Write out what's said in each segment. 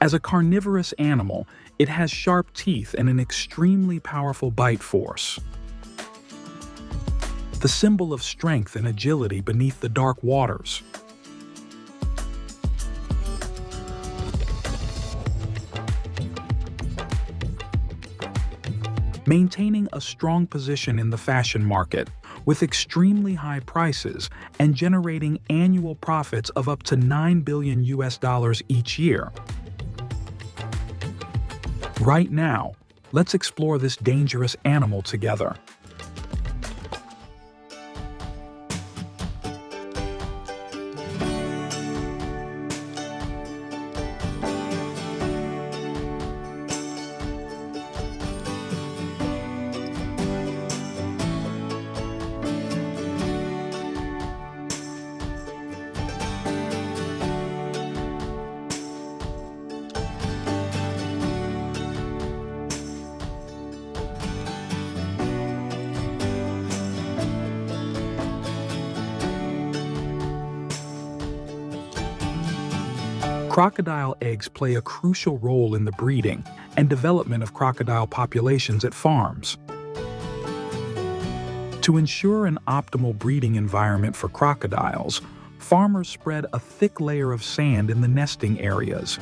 As a carnivorous animal, it has sharp teeth and an extremely powerful bite force. The symbol of strength and agility beneath the dark waters. Maintaining a strong position in the fashion market with extremely high prices and generating annual profits of up to $9 billion each year. Right now, let's explore this dangerous animal together. Crocodile eggs play a crucial role in the breeding and development of crocodile populations at farms. To ensure an optimal breeding environment for crocodiles, farmers spread a thick layer of sand in the nesting areas.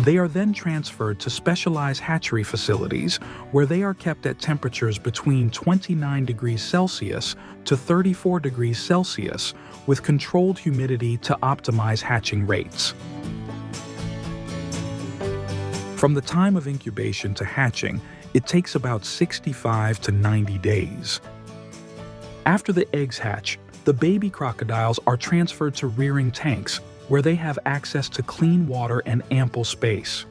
They are then transferred to specialized hatchery facilities where they are kept at temperatures between 29 degrees Celsius to 34 degrees Celsius with controlled humidity to optimize hatching rates. From the time of incubation to hatching, it takes about 65 to 90 days. After the eggs hatch, the baby crocodiles are transferred to rearing tanks where they have access to clean water and ample space.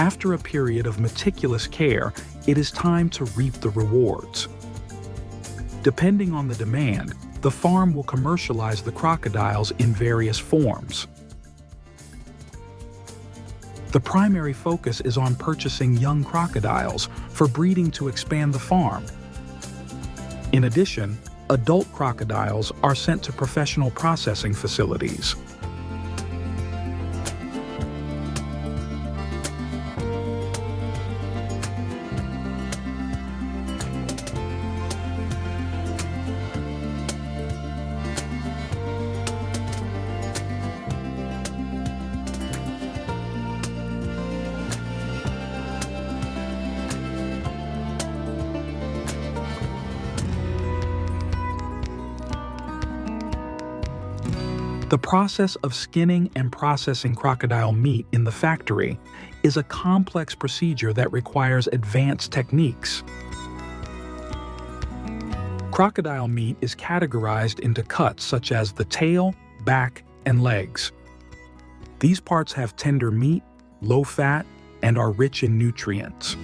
After a period of meticulous care, it is time to reap the rewards. Depending on the demand, the farm will commercialize the crocodiles in various forms. The primary focus is on purchasing young crocodiles for breeding to expand the farm. In addition, Adult crocodiles are sent to professional processing facilities. The process of skinning and processing crocodile meat in the factory is a complex procedure that requires advanced techniques. Crocodile meat is categorized into cuts such as the tail, back, and legs. These parts have tender meat, low fat, and are rich in nutrients.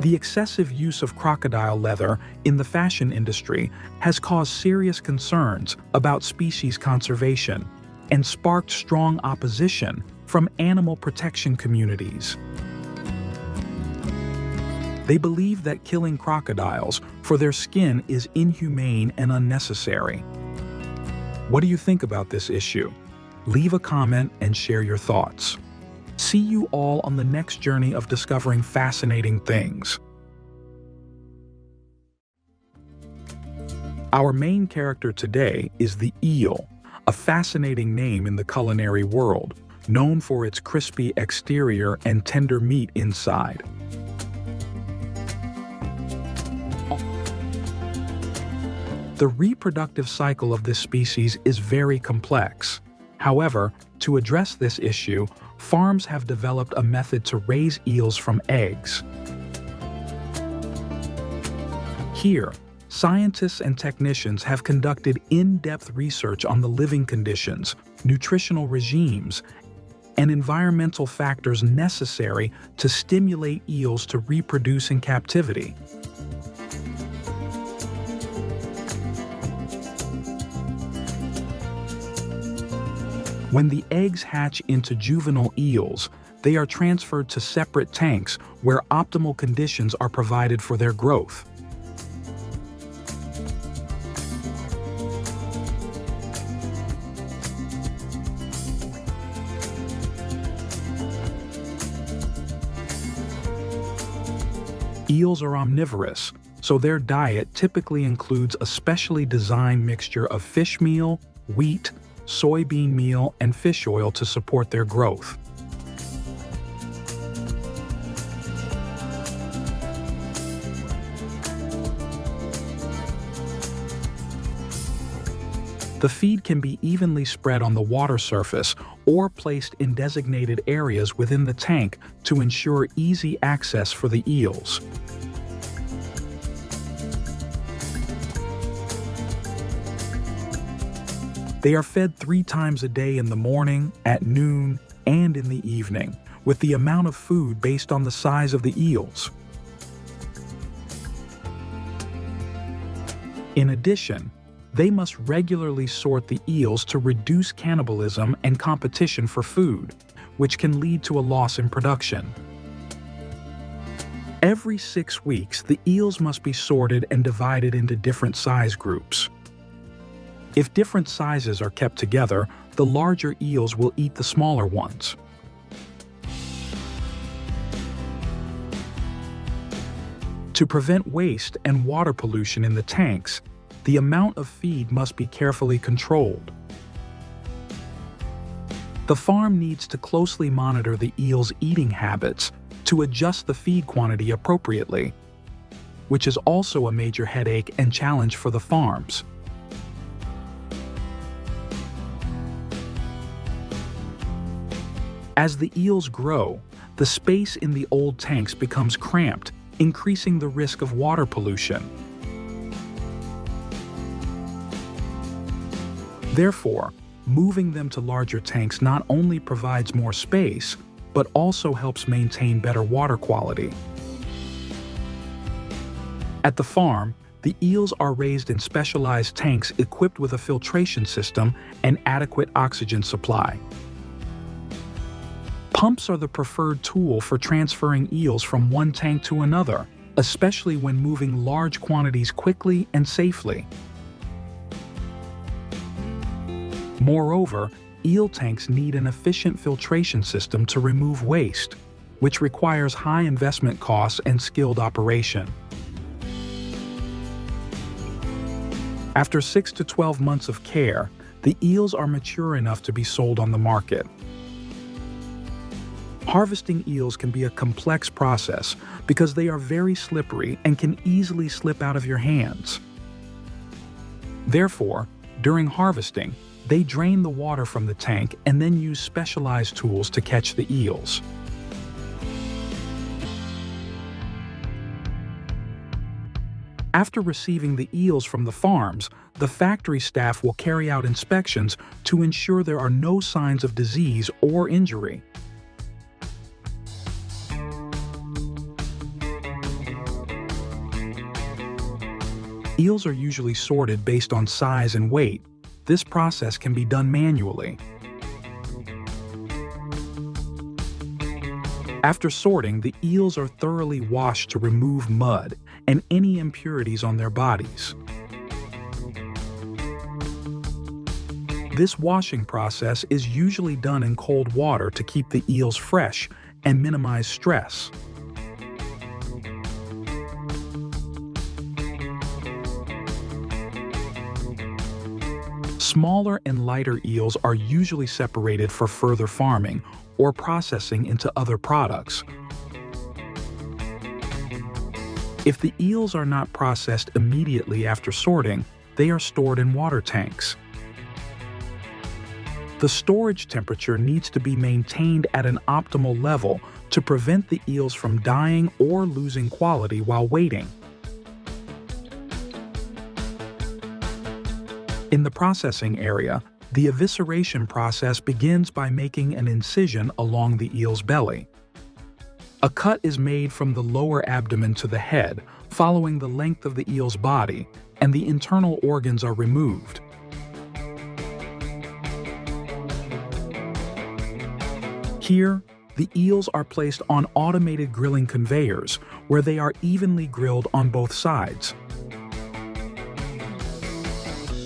The excessive use of crocodile leather in the fashion industry has caused serious concerns about species conservation and sparked strong opposition from animal protection communities. They believe that killing crocodiles for their skin is inhumane and unnecessary. What do you think about this issue? Leave a comment and share your thoughts. See you all on the next journey of discovering fascinating things. Our main character today is the eel, a fascinating name in the culinary world, known for its crispy exterior and tender meat inside. The reproductive cycle of this species is very complex. However, to address this issue, farms have developed a method to raise eels from eggs. Here, scientists and technicians have conducted in-depth research on the living conditions, nutritional regimes, and environmental factors necessary to stimulate eels to reproduce in captivity. When the eggs hatch into juvenile eels, they are transferred to separate tanks where optimal conditions are provided for their growth. Eels are omnivorous, so their diet typically includes a specially designed mixture of fish meal, wheat, soybean meal, and fish oil to support their growth. The feed can be evenly spread on the water surface or placed in designated areas within the tank to ensure easy access for the eels. They are fed 3 times a day in the morning, at noon, and in the evening, with the amount of food based on the size of the eels. In addition, they must regularly sort the eels to reduce cannibalism and competition for food, which can lead to a loss in production. Every 6 weeks, the eels must be sorted and divided into different size groups. If different sizes are kept together, the larger eels will eat the smaller ones. To prevent waste and water pollution in the tanks, the amount of feed must be carefully controlled. The farm needs to closely monitor the eels' eating habits to adjust the feed quantity appropriately, which is also a major headache and challenge for the farms. As the eels grow, the space in the old tanks becomes cramped, increasing the risk of water pollution. Therefore, moving them to larger tanks not only provides more space, but also helps maintain better water quality. At the farm, the eels are raised in specialized tanks equipped with a filtration system and adequate oxygen supply. Pumps are the preferred tool for transferring eels from one tank to another, especially when moving large quantities quickly and safely. Moreover, eel tanks need an efficient filtration system to remove waste, which requires high investment costs and skilled operation. After 6 to 12 months of care, the eels are mature enough to be sold on the market. Harvesting eels can be a complex process because they are very slippery and can easily slip out of your hands. Therefore, during harvesting, they drain the water from the tank and then use specialized tools to catch the eels. After receiving the eels from the farms, the factory staff will carry out inspections to ensure there are no signs of disease or injury. Eels are usually sorted based on size and weight. This process can be done manually. After sorting, the eels are thoroughly washed to remove mud and any impurities on their bodies. This washing process is usually done in cold water to keep the eels fresh and minimize stress. Smaller and lighter eels are usually separated for further farming or processing into other products. If the eels are not processed immediately after sorting, they are stored in water tanks. The storage temperature needs to be maintained at an optimal level to prevent the eels from dying or losing quality while waiting. In the processing area, the evisceration process begins by making an incision along the eel's belly. A cut is made from the lower abdomen to the head, following the length of the eel's body, and the internal organs are removed. Here, the eels are placed on automated grilling conveyors, where they are evenly grilled on both sides.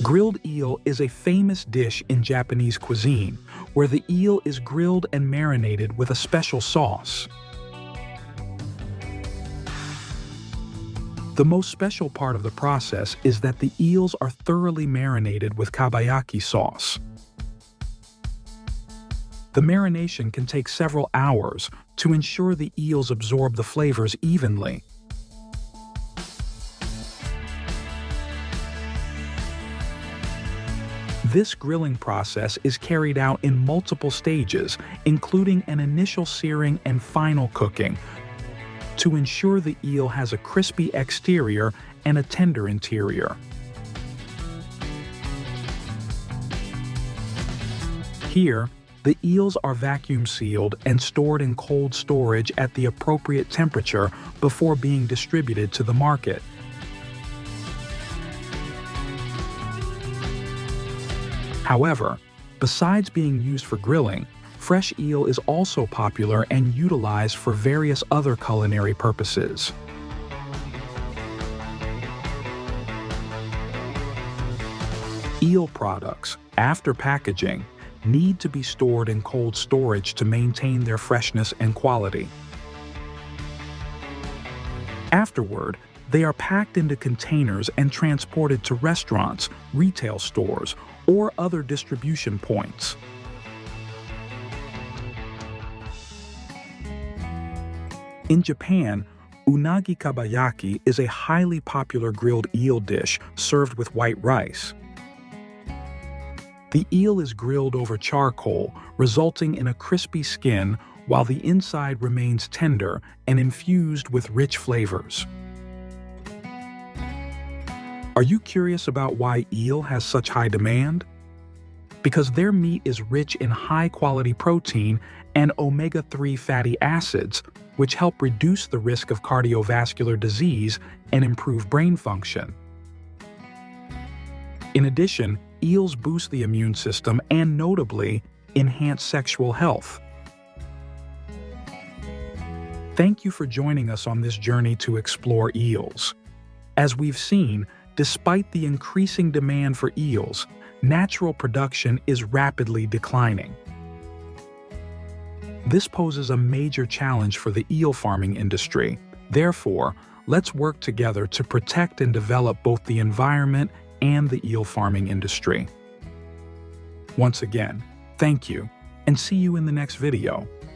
Grilled eel is a famous dish in Japanese cuisine, where the eel is grilled and marinated with a special sauce. The most special part of the process is that the eels are thoroughly marinated with kabayaki sauce. The marination can take several hours to ensure the eels absorb the flavors evenly. This grilling process is carried out in multiple stages, including an initial searing and final cooking, to ensure the eel has a crispy exterior and a tender interior. Here, the eels are vacuum sealed and stored in cold storage at the appropriate temperature before being distributed to the market. However, besides being used for grilling, fresh eel is also popular and utilized for various other culinary purposes. Eel products, after packaging, need to be stored in cold storage to maintain their freshness and quality. Afterward, they are packed into containers and transported to restaurants, retail stores, or other distribution points. In Japan, unagi kabayaki is a highly popular grilled eel dish served with white rice. The eel is grilled over charcoal, resulting in a crispy skin while the inside remains tender and infused with rich flavors. Are you curious about why eel has such high demand? Because their meat is rich in high-quality protein and omega-3 fatty acids, which help reduce the risk of cardiovascular disease and improve brain function. In addition, eels boost the immune system and, notably, enhance sexual health. Thank you for joining us on this journey to explore eels. As we've seen, despite the increasing demand for eels, natural production is rapidly declining. This poses a major challenge for the eel farming industry. Therefore, let's work together to protect and develop both the environment and the eel farming industry. Once again, thank you, and see you in the next video.